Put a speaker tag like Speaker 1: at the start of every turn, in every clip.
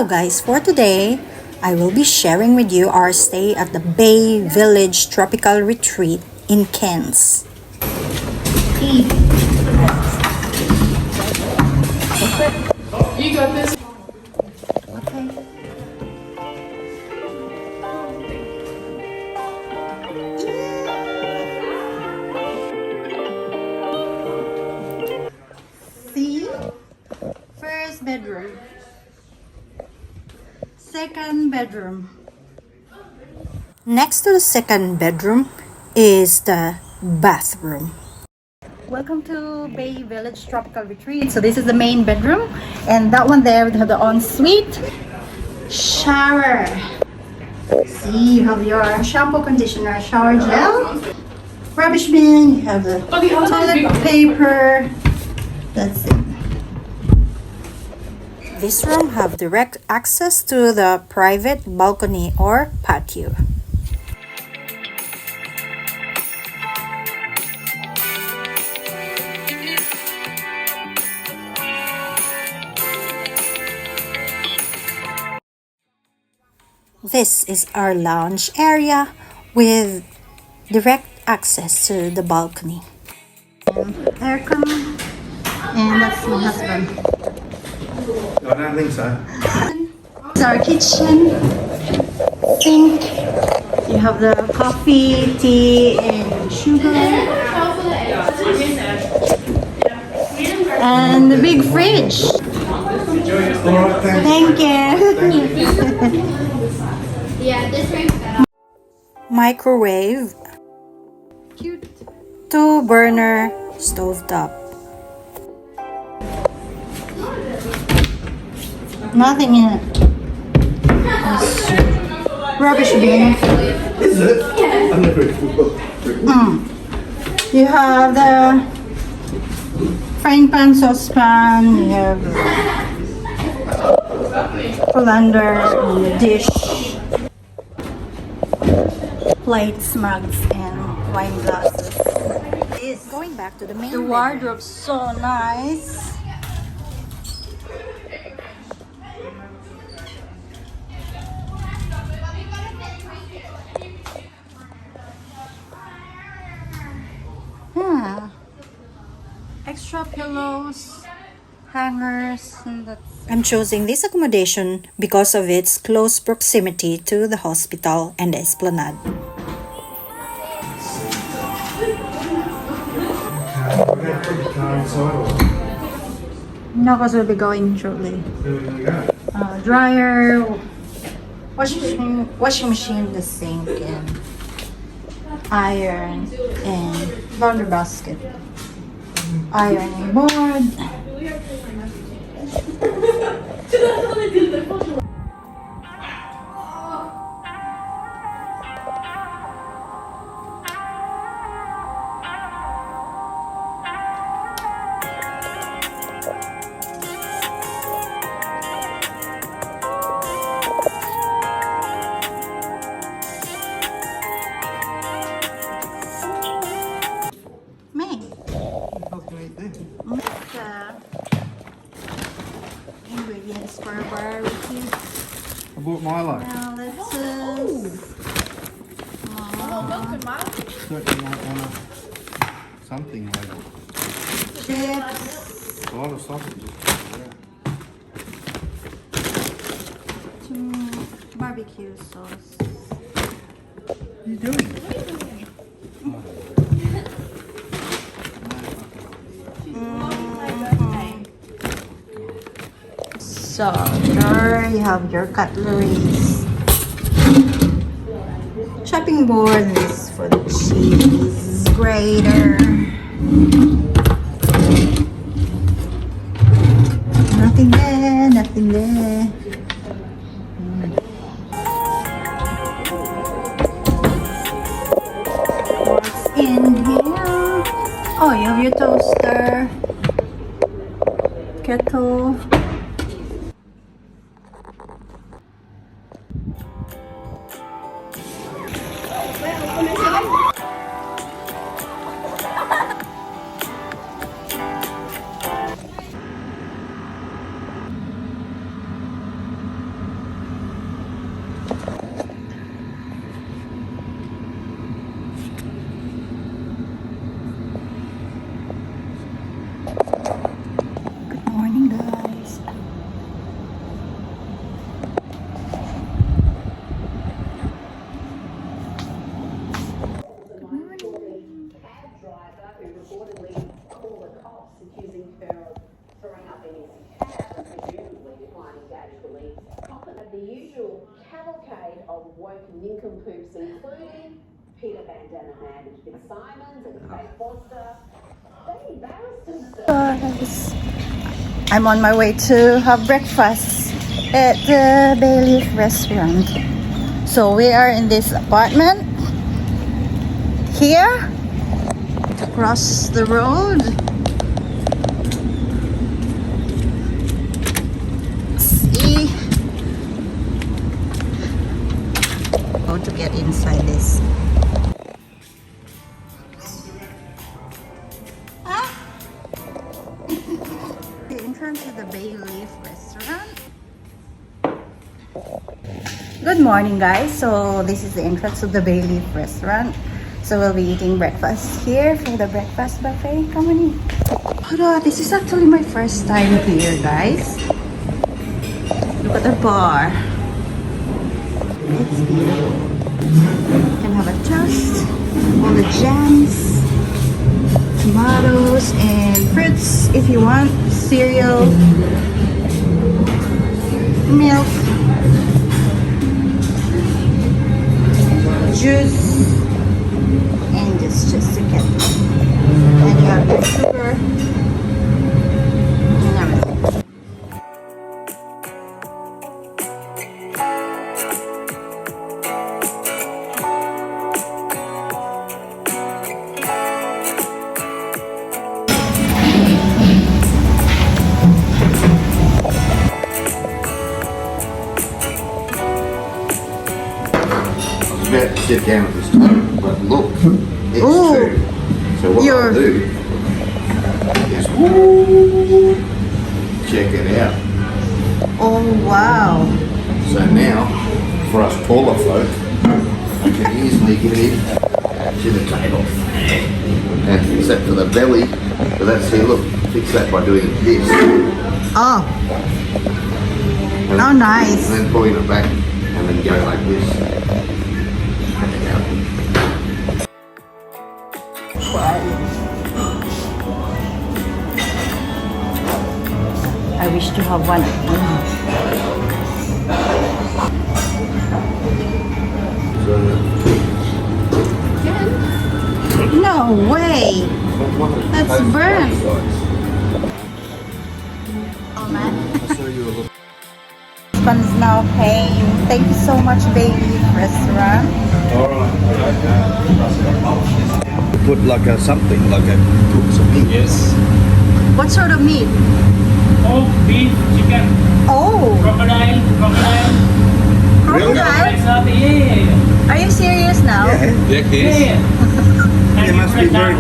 Speaker 1: Hello guys, for today, I will be sharing with you our stay at the Bay Village Tropical Retreat in Cairns.
Speaker 2: You got this.
Speaker 1: Okay. See? First bedroom. Second bedroom. Next to the second bedroom is the bathroom. Welcome to Bay Village Tropical Retreat. So this is the main bedroom, and that one there we have the ensuite shower. See, you have your shampoo, conditioner, shower gel, rubbish bin. You have the toilet paper. That's it. This room have direct access to the private balcony or patio. This is our lounge area with direct access to the balcony. Aircon, and that's my husband.
Speaker 3: I don't think so.
Speaker 1: It's our kitchen, sink. You have the coffee, tea, and sugar. And the big fridge. Thank you.
Speaker 4: Yeah, this room's better.
Speaker 1: Microwave. Cute. 2-burner stovetop. Nothing in it. Rubbish bin.
Speaker 3: Is it? I'm never
Speaker 1: You have the frying pan, saucepan. You have colander, dish, plates, mugs, and wine glasses. It's going back to the main. The wardrobe's so nice. Yeah. Extra pillows, hangers, and that's. I'm choosing this accommodation because of its close proximity to the hospital and the Esplanade. No, because we'll be going shortly. Dryer, washing machine, the sink, and iron, and laundry basket, ironing board. Ingredients for a barbecue.
Speaker 3: I bought Milo.
Speaker 1: Now let's
Speaker 3: Certainly might want something later.
Speaker 1: chips,
Speaker 3: A lot of sausages.
Speaker 1: some barbecue sauce.
Speaker 3: What are you doing?
Speaker 1: So here you have your cutleries, chopping board. This for the cheese grater. Nothing there, nothing there. What's in here? Oh, you have your toaster, kettle.
Speaker 5: woken nincompoops including Peter Bandana Man and Fitz Simons and Kate Foster. They embarrassed themselves.
Speaker 1: I'm on my way to have breakfast at the Bayleaf restaurant. So we are in this apartment here across the road. See how to get inside this. The entrance to the Bayleaf restaurant. Good morning, guys. So this is the entrance to the Bayleaf restaurant. So we'll be eating breakfast here for the breakfast buffet. Come on in. Hold this is actually my first time here, guys. Look at the bar. It's beautiful. You can have a toast, all the jams, tomatoes and fruits if you want, cereal, milk, juice, and it's just a kettle. And you have your sugar and everything.
Speaker 3: About to sit down at this table, but look, it's
Speaker 1: Ooh.
Speaker 3: two. So what
Speaker 1: You're-
Speaker 3: I'll do is check it out.
Speaker 1: Oh wow.
Speaker 3: So now, for us taller folk, I can easily get in to the table and set to the belly. So that's here, look, fix that by doing this.
Speaker 1: Oh,
Speaker 3: And,
Speaker 1: oh nice.
Speaker 3: And then pulling it back and then go like this.
Speaker 1: I wish to have one at home. No way! That's burnt. Oh man.
Speaker 3: So you look.
Speaker 1: Husband's now paying. Thank you so much, baby. Restaurant.
Speaker 3: Put like a something, like a cook some meat.
Speaker 2: Yes.
Speaker 1: What sort of meat?
Speaker 2: Oh, beef, chicken,
Speaker 1: Oh,
Speaker 2: crocodile.
Speaker 1: crocodile.
Speaker 2: Yeah.
Speaker 1: Are you serious now?
Speaker 2: Yeah.
Speaker 3: It must be very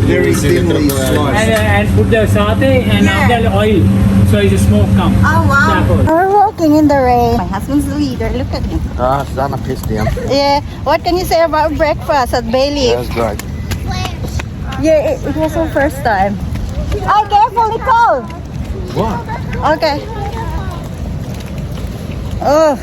Speaker 3: very thinly sliced.
Speaker 2: And put the satay and
Speaker 1: Yeah.
Speaker 2: after the oil. So it's a smoke come.
Speaker 1: Oh wow.
Speaker 2: Charcoal.
Speaker 1: We're walking in the rain. My husband's the leader. Look at him.
Speaker 3: Ah, starting to piss down.
Speaker 1: Yeah. What can you say about breakfast at Bayleaf?
Speaker 3: That's great.
Speaker 1: Yeah, it was our first time. Oh, careful, Nicole.
Speaker 3: What?
Speaker 1: Okay. Oh,